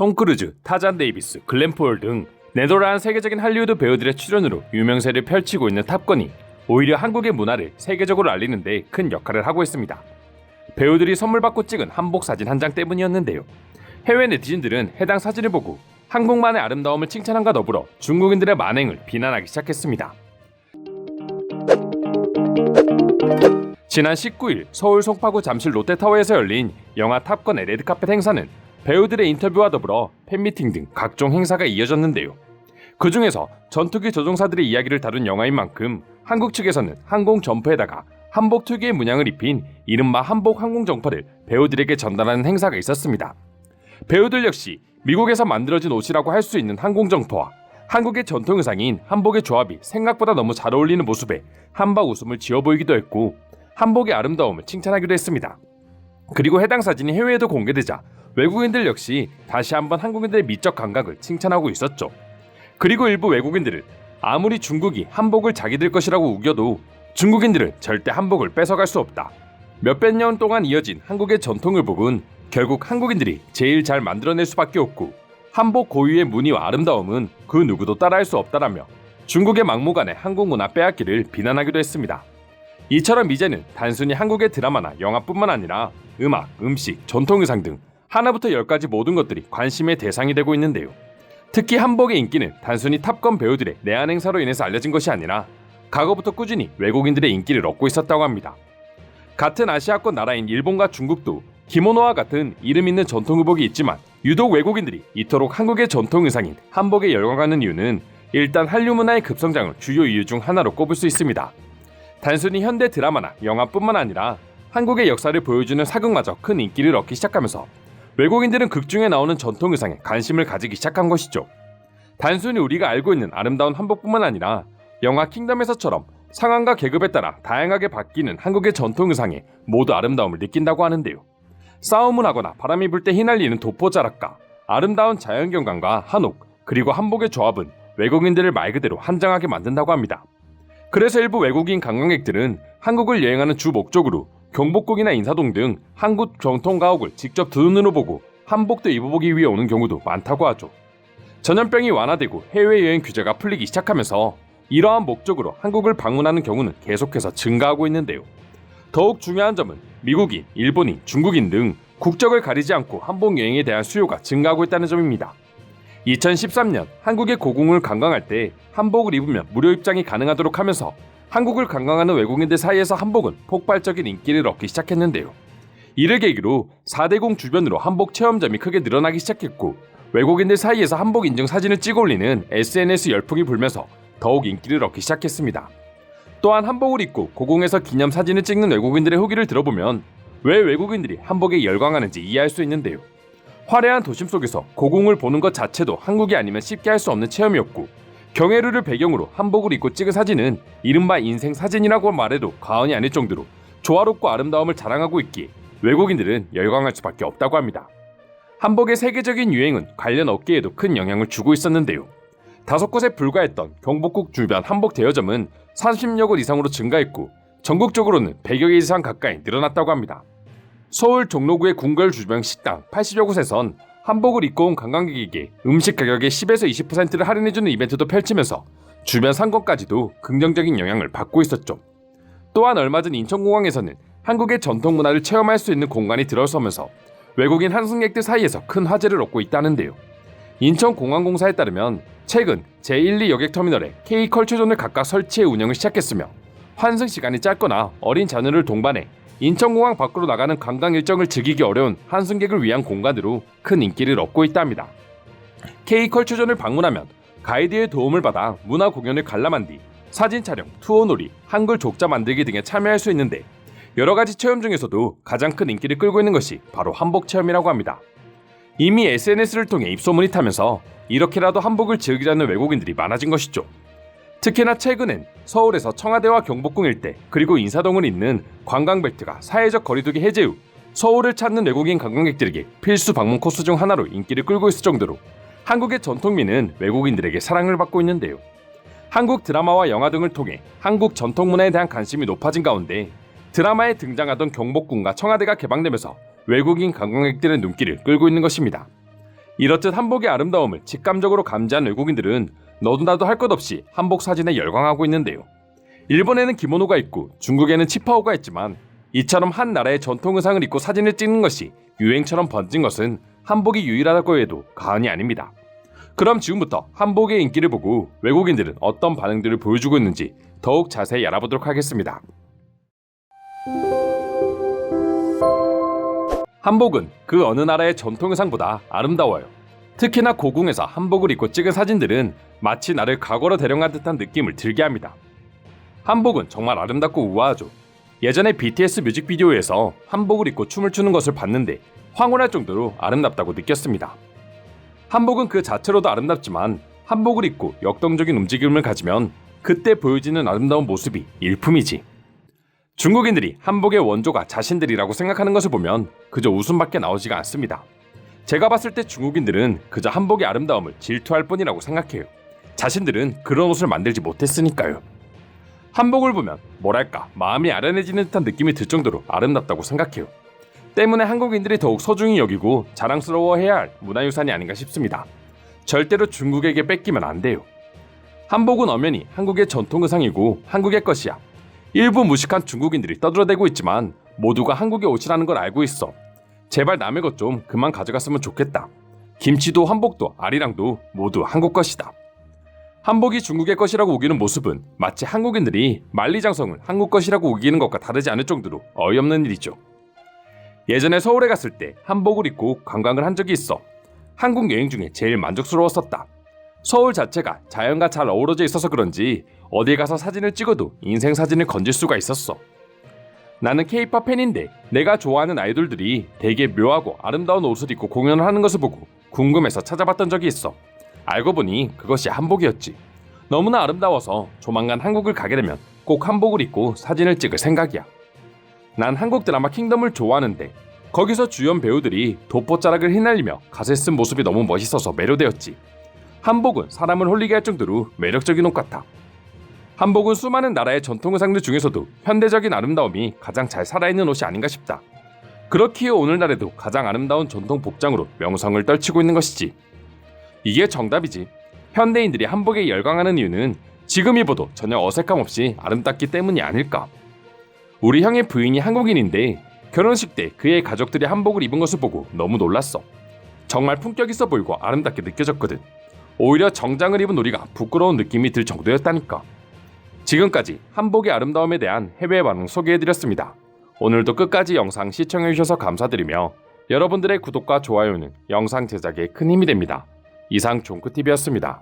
톰 크루즈, 타잔 데이비스, 글렌 포얼 등 내노라한 세계적인 할리우드 배우들의 출연으로 유명세를 펼치고 있는 탑건이 오히려 한국의 문화를 세계적으로 알리는 데 큰 역할을 하고 있습니다. 배우들이 선물 받고 찍은 한복 사진 한 장 때문이었는데요. 해외 네티즌들은 해당 사진을 보고 한국만의 아름다움을 칭찬함과 더불어 중국인들의 만행을 비난하기 시작했습니다. 지난 19일 서울 송파구 잠실 롯데타워에서 열린 영화 탑건의 레드카펫 행사는 배우들의 인터뷰와 더불어 팬미팅 등 각종 행사가 이어졌는데요. 그 중에서 전투기 조종사들의 이야기를 다룬 영화인 만큼 한국 측에서는 항공 점퍼에다가 한복 특유의 문양을 입힌 이른바 한복 항공 점퍼를 배우들에게 전달하는 행사가 있었습니다. 배우들 역시 미국에서 만들어진 옷이라고 할 수 있는 항공 점퍼와 한국의 전통 의상인 한복의 조합이 생각보다 너무 잘 어울리는 모습에 한박 웃음을 지어 보이기도 했고 한복의 아름다움을 칭찬하기도 했습니다. 그리고 해당 사진이 해외에도 공개되자 외국인들 역시 다시 한번 한국인들의 미적 감각을 칭찬하고 있었죠. 그리고 일부 외국인들은 아무리 중국이 한복을 자기들 것이라고 우겨도 중국인들은 절대 한복을 뺏어갈 수 없다. 몇백 년 동안 이어진 한국의 전통을 보군 결국 한국인들이 제일 잘 만들어낼 수밖에 없고 한복 고유의 무늬와 아름다움은 그 누구도 따라할 수 없다라며 중국의 막무가내 한국 문화 빼앗기를 비난하기도 했습니다. 이처럼 이제는 단순히 한국의 드라마나 영화뿐만 아니라 음악, 음식, 전통의상 등 하나부터 10까지 모든 것들이 관심의 대상이 되고 있는데요. 특히 한복의 인기는 단순히 탑건 배우들의 내한 행사로 인해서 알려진 것이 아니라 과거부터 꾸준히 외국인들의 인기를 얻고 있었다고 합니다. 같은 아시아권 나라인 일본과 중국도 기모노와 같은 이름 있는 전통 의복이 있지만 유독 외국인들이 이토록 한국의 전통 의상인 한복에 열광하는 이유는 일단 한류 문화의 급성장을 주요 이유 중 하나로 꼽을 수 있습니다. 단순히 현대 드라마나 영화뿐만 아니라 한국의 역사를 보여주는 사극마저 큰 인기를 얻기 시작하면서 외국인들은 극 중에 나오는 전통 의상에 관심을 가지기 시작한 것이죠. 단순히 우리가 알고 있는 아름다운 한복뿐만 아니라 영화 킹덤에서처럼 상황과 계급에 따라 다양하게 바뀌는 한국의 전통 의상에 모두 아름다움을 느낀다고 하는데요. 싸움을 하거나 바람이 불 때 휘날리는 도포자락과 아름다운 자연경관과 한옥 그리고 한복의 조합은 외국인들을 말 그대로 한장하게 만든다고 합니다. 그래서 일부 외국인 관광객들은 한국을 여행하는 주 목적으로 경복궁이나 인사동 등 한국 전통 가옥을 직접 두 눈으로 보고 한복도 입어보기 위해 오는 경우도 많다고 하죠. 전염병이 완화되고 해외여행 규제가 풀리기 시작하면서 이러한 목적으로 한국을 방문하는 경우는 계속해서 증가하고 있는데요. 더욱 중요한 점은 미국인, 일본인, 중국인 등 국적을 가리지 않고 한복 여행에 대한 수요가 증가하고 있다는 점입니다. 2013년 한국의 고궁을 관광할 때 한복을 입으면 무료 입장이 가능하도록 하면서 한국을 관광하는 외국인들 사이에서 한복은 폭발적인 인기를 얻기 시작했는데요. 이를 계기로 4대궁 주변으로 한복 체험점이 크게 늘어나기 시작했고 외국인들 사이에서 한복 인증 사진을 찍어 올리는 SNS 열풍이 불면서 더욱 인기를 얻기 시작했습니다. 또한 한복을 입고 고궁에서 기념 사진을 찍는 외국인들의 후기를 들어보면 왜 외국인들이 한복에 열광하는지 이해할 수 있는데요. 화려한 도심 속에서 고궁을 보는 것 자체도 한국이 아니면 쉽게 할 수 없는 체험이었고 경회루를 배경으로 한복을 입고 찍은 사진은 이른바 인생 사진이라고 말해도 과언이 아닐 정도로 조화롭고 아름다움을 자랑하고 있기에 외국인들은 열광할 수밖에 없다고 합니다. 한복의 세계적인 유행은 관련 업계에도 큰 영향을 주고 있었는데요. 5곳에 불과했던 경복궁 주변 한복 대여점은 30여 곳 이상으로 증가했고 전국적으로는 100여 개 이상 가까이 늘어났다고 합니다. 서울 종로구의 궁궐 주변 식당 80여 곳에선 한복을 입고 온 관광객에게 음식 가격의 10에서 20%를 할인해주는 이벤트도 펼치면서 주변 상권까지도 긍정적인 영향을 받고 있었죠. 또한 얼마 전 인천공항에서는 한국의 전통 문화를 체험할 수 있는 공간이 들어서면서 외국인 환승객들 사이에서 큰 화제를 얻고 있다는데요. 인천공항공사에 따르면 최근 제1, 2 여객터미널에 K컬처존을 각각 설치해 운영을 시작했으며 환승 시간이 짧거나 어린 자녀를 동반해 인천공항 밖으로 나가는 관광 일정을 즐기기 어려운 환승객을 위한 공간으로 큰 인기를 얻고 있답니다. K컬처존을 방문하면 가이드의 도움을 받아 문화 공연을 관람한 뒤 사진 촬영, 투어놀이, 한글 족자 만들기 등에 참여할 수 있는데 여러 가지 체험 중에서도 가장 큰 인기를 끌고 있는 것이 바로 한복 체험이라고 합니다. 이미 SNS를 통해 입소문이 타면서 이렇게라도 한복을 즐기려는 외국인들이 많아진 것이죠. 특히나 최근엔 서울에서 청와대와 경복궁 일대 그리고 인사동을 잇는 관광벨트가 사회적 거리두기 해제 후 서울을 찾는 외국인 관광객들에게 필수 방문 코스 중 하나로 인기를 끌고 있을 정도로 한국의 전통미는 외국인들에게 사랑을 받고 있는데요. 한국 드라마와 영화 등을 통해 한국 전통 문화에 대한 관심이 높아진 가운데 드라마에 등장하던 경복궁과 청와대가 개방되면서 외국인 관광객들의 눈길을 끌고 있는 것입니다. 이렇듯 한복의 아름다움을 직감적으로 감지한 외국인들은 너도 나도 할 것 없이 한복 사진에 열광하고 있는데요. 일본에는 기모노가 있고 중국에는 치파오가 있지만 이처럼 한 나라의 전통 의상을 입고 사진을 찍는 것이 유행처럼 번진 것은 한복이 유일하다고 해도 과언이 아닙니다. 그럼 지금부터 한복의 인기를 보고 외국인들은 어떤 반응들을 보여주고 있는지 더욱 자세히 알아보도록 하겠습니다. 한복은 그 어느 나라의 전통 의상보다 아름다워요. 특히나 고궁에서 한복을 입고 찍은 사진들은 마치 나를 과거로 데려간 듯한 느낌을 들게 합니다. 한복은 정말 아름답고 우아하죠. 예전에 BTS 뮤직비디오에서 한복을 입고 춤을 추는 것을 봤는데 황홀할 정도로 아름답다고 느꼈습니다. 한복은 그 자체로도 아름답지만 한복을 입고 역동적인 움직임을 가지면 그때 보여지는 아름다운 모습이 일품이지. 중국인들이 한복의 원조가 자신들이라고 생각하는 것을 보면 그저 웃음밖에 나오지가 않습니다. 제가 봤을 때 중국인들은 그저 한복의 아름다움을 질투할 뿐이라고 생각해요. 자신들은 그런 옷을 만들지 못했으니까요. 한복을 보면 뭐랄까 마음이 아련해지는 듯한 느낌이 들 정도로 아름답다고 생각해요. 때문에 한국인들이 더욱 소중히 여기고 자랑스러워해야 할 문화유산이 아닌가 싶습니다. 절대로 중국에게 뺏기면 안 돼요. 한복은 엄연히 한국의 전통 의상이고 한국의 것이야. 일부 무식한 중국인들이 떠들어대고 있지만 모두가 한국의 옷이라는 걸 알고 있어. 제발 남의 것 좀 그만 가져갔으면 좋겠다. 김치도 한복도 아리랑도 모두 한국 것이다. 한복이 중국의 것이라고 우기는 모습은 마치 한국인들이 만리장성을 한국 것이라고 우기는 것과 다르지 않을 정도로 어이없는 일이죠. 예전에 서울에 갔을 때 한복을 입고 관광을 한 적이 있어. 한국 여행 중에 제일 만족스러웠었다. 서울 자체가 자연과 잘 어우러져 있어서 그런지 어디 가서 사진을 찍어도 인생 사진을 건질 수가 있었어. 나는 K-팝 팬인데 내가 좋아하는 아이돌들이 되게 묘하고 아름다운 옷을 입고 공연을 하는 것을 보고 궁금해서 찾아봤던 적이 있어. 알고 보니 그것이 한복이었지. 너무나 아름다워서 조만간 한국을 가게 되면 꼭 한복을 입고 사진을 찍을 생각이야. 난 한국 드라마 킹덤을 좋아하는데 거기서 주연 배우들이 도포자락을 휘날리며 갓을 쓴 모습이 너무 멋있어서 매료되었지. 한복은 사람을 홀리게 할 정도로 매력적인 옷 같아. 한복은 수많은 나라의 전통 의상들 중에서도 현대적인 아름다움이 가장 잘 살아있는 옷이 아닌가 싶다. 그렇기에 오늘날에도 가장 아름다운 전통 복장으로 명성을 떨치고 있는 것이지. 이게 정답이지. 현대인들이 한복에 열광하는 이유는 지금 입어도 전혀 어색함 없이 아름답기 때문이 아닐까. 우리 형의 부인이 한국인인데 결혼식 때 그의 가족들이 한복을 입은 것을 보고 너무 놀랐어. 정말 품격 있어 보이고 아름답게 느껴졌거든. 오히려 정장을 입은 우리가 부끄러운 느낌이 들 정도였다니까. 지금까지 한복의 아름다움에 대한 해외 반응 소개해드렸습니다. 오늘도 끝까지 영상 시청해주셔서 감사드리며 여러분들의 구독과 좋아요는 영상 제작에 큰 힘이 됩니다. 이상 종크TV였습니다.